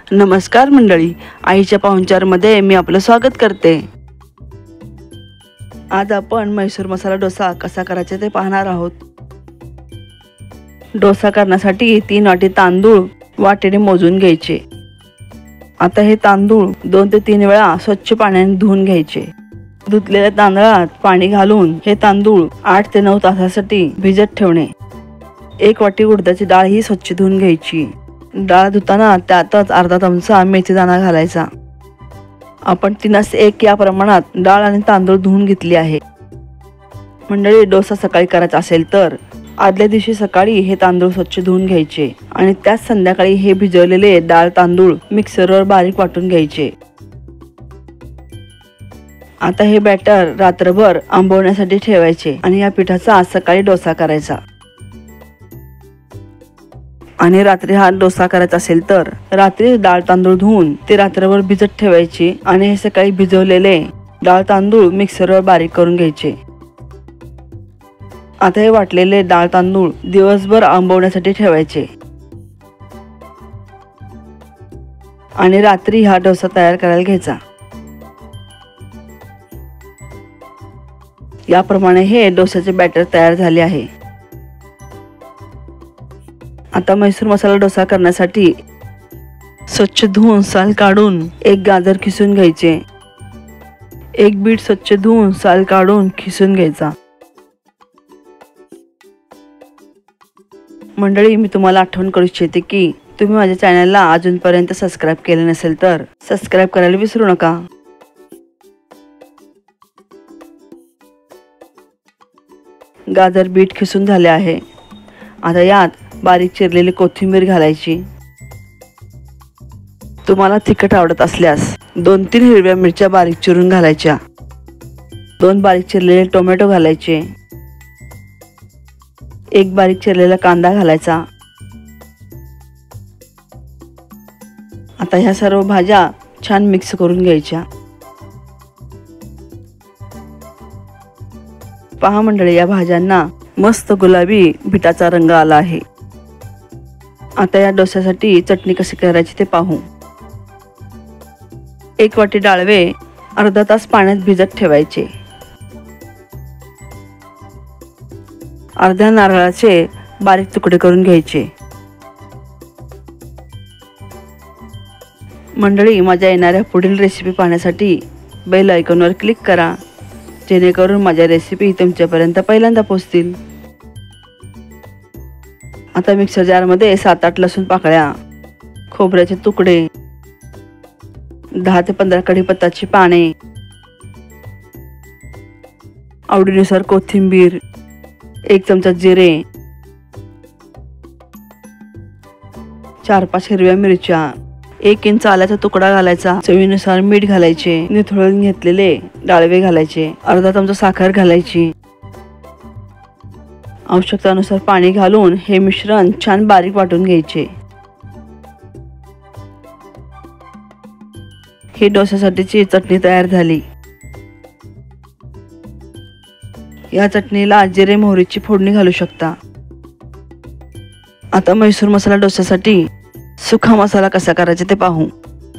नमस्कार मंडळी, आईच्या पाहुणचारमध्ये मी आपलं स्वागत करते। आज आपण मैसूर मसाला डोसा कसा करायचा ते पाहणार आहोत। डोसा करण्यासाठी 3 वाटी तांदूळ वाटीने मोजून घ्यायचे। आता हे तांदूळ 2 ते 3 वेळा स्वच्छ पाण्याने धुवून घ्यायचे। धुतलेल्या तांदळात पाणी घालून हे तांदूळ 8 ते 9 तासासाठी भिजत ठेवणे। 1 वाटी उडदाची डाळ ही स्वच्छ धुवून घ्यायची। डाळ धुताना त्यातच अर्धा चमचा मेथी दाणा घालायचा। आपण 3:1 या प्रमाणात डाळ आणि तांदूळ धुवून घेतली आहे। मंडळी, डोसा सकाळी करायचा असेल तर आदल्या दिवशी सकाळी हे तांदूळ स्वच्छ धुवून घ्यायचे आणि त्याच संध्याकाळी हे भिजवलेले डाळ तांदूळ मिक्सरवर बारीक वाटून घ्यायचे। आता हे बॅटर रात्रभर आंबवण्यासाठी ठेवायचे आणि या पिठाचा आज सकाळी डोसा करायचा। आणि रात्री हा डोसा करायचा असेल तर रात्री डाळ तांदूळ धुवून ते रात्रभर भिजत ठेवायचे आणि हे सकाळी भिजवलेले डाळ तांदूळ मिक्सरवर बारीक करून घ्यायचे। आता हे वाटलेले डाळ तांदूळ दिवसभर आंबवण्यासाठी ठेवायचे आणि रात्री हा डोसा तयार करायला घ्यायचा। याप्रमाणे हे डोसाचे बॅटर तयार झाले आहे। आता मैसूर मसाला डोसा करण्यासाठी स्वच्छ धुवून साल काढून 1 गाजर खिसून घ्यायचे। 1 बीट स्वच्छ धुवून साल काढून खिसून घ्यायचा। मंडळी, मी तुम्हाला आठवण करू इच्छिते की तुम्ही माझ्या चॅनलला अजूनपर्यंत सबस्क्राइब केले नसेल तर सबस्क्राइब करायला विसरू नका। गाजर बीट खिसून झाले आहे। आता यात बारीक चिरलेली कोथिंबीर घालायची। तुम्हाला तिखट आवडत असल्यास 2-3 हिरव्या मिरच्या बारीक चिरून घालायच्या। 2 बारीक चिरलेले टोमॅटो घालायचे। 1 बारीक चिरलेला कांदा घालायचा। आता ह्या सर्व भाज्या छान मिक्स करून घ्यायच्या। पहा मंडळी, या भाज्यांना मस्त गुलाबी बीटाचा रंग आला आहे। आता या डोस्यासाठी चटणी कशी करायची ते पाहू। 1 वाटी डाळवे अर्धा तास पाण्यात भिजत ठेवायचे। अर्ध्या नारळाचे बारीक तुकडे करून घ्यायचे। मंडळी, माझ्या येणाऱ्या पुढील रेसिपी पाहण्यासाठी बेल आयकॉनवर क्लिक करा, जेणेकरून माझ्या रेसिपी तुमच्यापर्यंत पहिल्यांदा पोहोचतील। आता मिक्सर जार मध्ये 7-8 लसूण पाकळ्या, खोबऱ्याचे तुकडे, 10 ते 15 कढीपत्त्याची पाने, आवडीनुसार कोथिंबीर, 1 चमचा जिरे, 4-5 हिरव्या मिरच्या, 1 इंच आल्याचा तुकडा घालायचा, चवीनुसार मीठ घालायचे, निथळून घेतलेले डाळवे घालायचे, अर्धा चमचा साखर घालायची, आवश्यकतेनुसार पाणी घालून हे मिश्रण छान बारीक वाटून घ्यायचे। ही डोस्यासाठीची चटणी तयार झाली। या चटणीला जिरे मोहरीची फोडणी घालू शकता। आता मैसूर मसाला डोस्यासाठी सुखा मसाला कसा करायचा ते पाहू।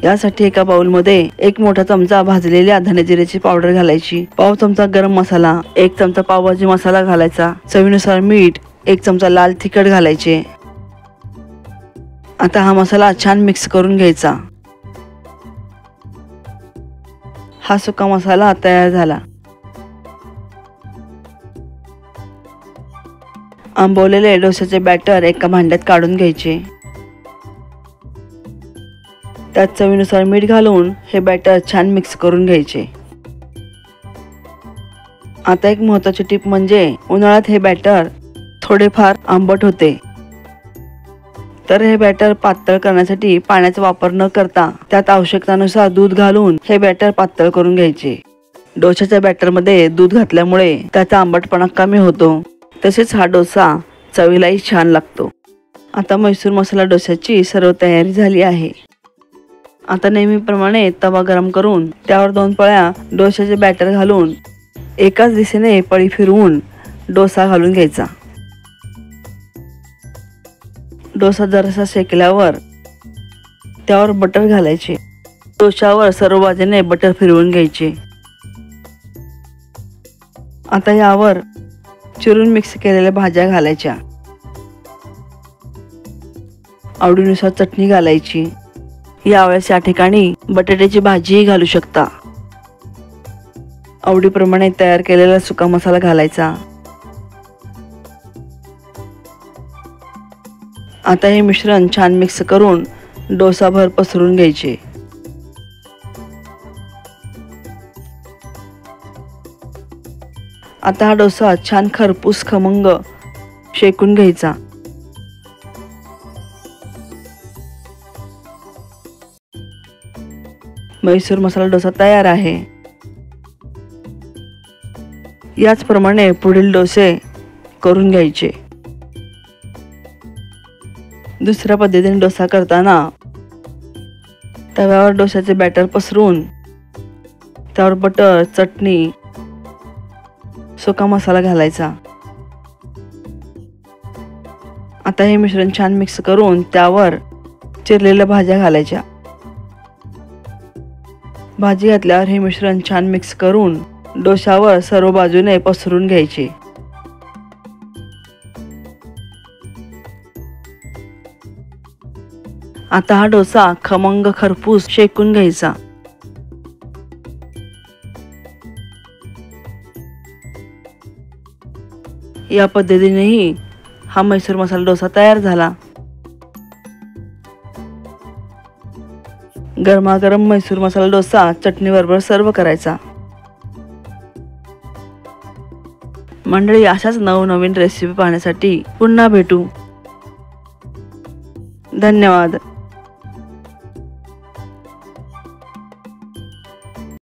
यासाठी एका बाउल मध्ये 1 मोठा चमचा भाजलेल्या धने जिऱ्याची पावडर घालायची, पाव चमचा गरम मसाला, 1 चमचा पावभाजी मसाला घालायचा, चवीनुसार मीठ, 1 चमचा लाल तिखट घालायचे। आता हा मसाला छान मिक्स करून घ्यायचा। हा सुका मसाला तयार झाला। आंबवलेले डोस्याचे बॅटर एका भांड्यात काढून घ्यायचे। त्यात चवीनुसार मीठ घालून हे बॅटर छान मिक्स करून घ्यायचे। आता एक महत्त्वाची टिप म्हणजे उन्हाळ्यात हे बॅटर थोडेफार आंबट होते, तर हे बॅटर पातळ करण्यासाठी पाण्याचा वापर न करता त्यात आवश्यकतेनुसार दूध घालून हे बॅटर पातळ करून घ्यायचे। डोशाच्या बॅटर मध्ये दूध घातल्यामुळे त्याचा आंबटपणा कमी होतो, तसेच हा डोसा चवीलाही छान लागतो। आता मैसूर मसाला डोस्याची सर्व तयारी झाली आहे। आता नेहमीप्रमाणे तवा गरम करून त्यावर 2 पळ्या डोशाचे बॅटर घालून एकाच दिशेने पळी फिरवून डोसा घालून घ्यायचा। डोसा जरासा शेकल्यावर त्यावर बटर घालायचे। डोशावर सर्व बाजूने बटर फिरवून घ्यायचे। आता यावर चिरून मिक्स केलेल्या भाज्या घालायच्या। आवडीनुसार चटणी घालायची। यावेळेस या ठिकाणी बटाट्याची भाजीही घालू शकता। आवडीप्रमाणे तयार केलेला सुका मसाला घालायचा। आता हे मिश्रण छान मिक्स करून डोसाभर पसरून घ्यायचे। आता हा डोसा छान खरपूस खमंग शेकून घ्यायचा। म्हैसूर मसाला डोसा तयार आहे। याचप्रमाणे पुढील डोसे करून घ्यायचे। दुसऱ्या पद्धतीने डोसा करताना तव्यावर डोशाचे बॅटर पसरून त्यावर बटर, चटणी, सुका मसाला घालायचा। आता हे मिश्रण छान मिक्स करून त्यावर चिरलेल्या भाज्या घालायच्या। भाजी घातल्यावर हे मिश्रण छान मिक्स करून डोशावर सर्व बाजूने पसरून घ्यायचे। आता हा डोसा खमंग खरपूस शेकून घ्यायचा। या पद्धतीनेही हा म्हैसूर मसाला डोसा तयार झाला। गरमागरम म्हैसूर मसाला डोसा चटणीबरोबर सर्व करायचा। मंडळी, अशाच नवनवीन रेसिपी पाहण्यासाठी पुन्हा भेटू। धन्यवाद।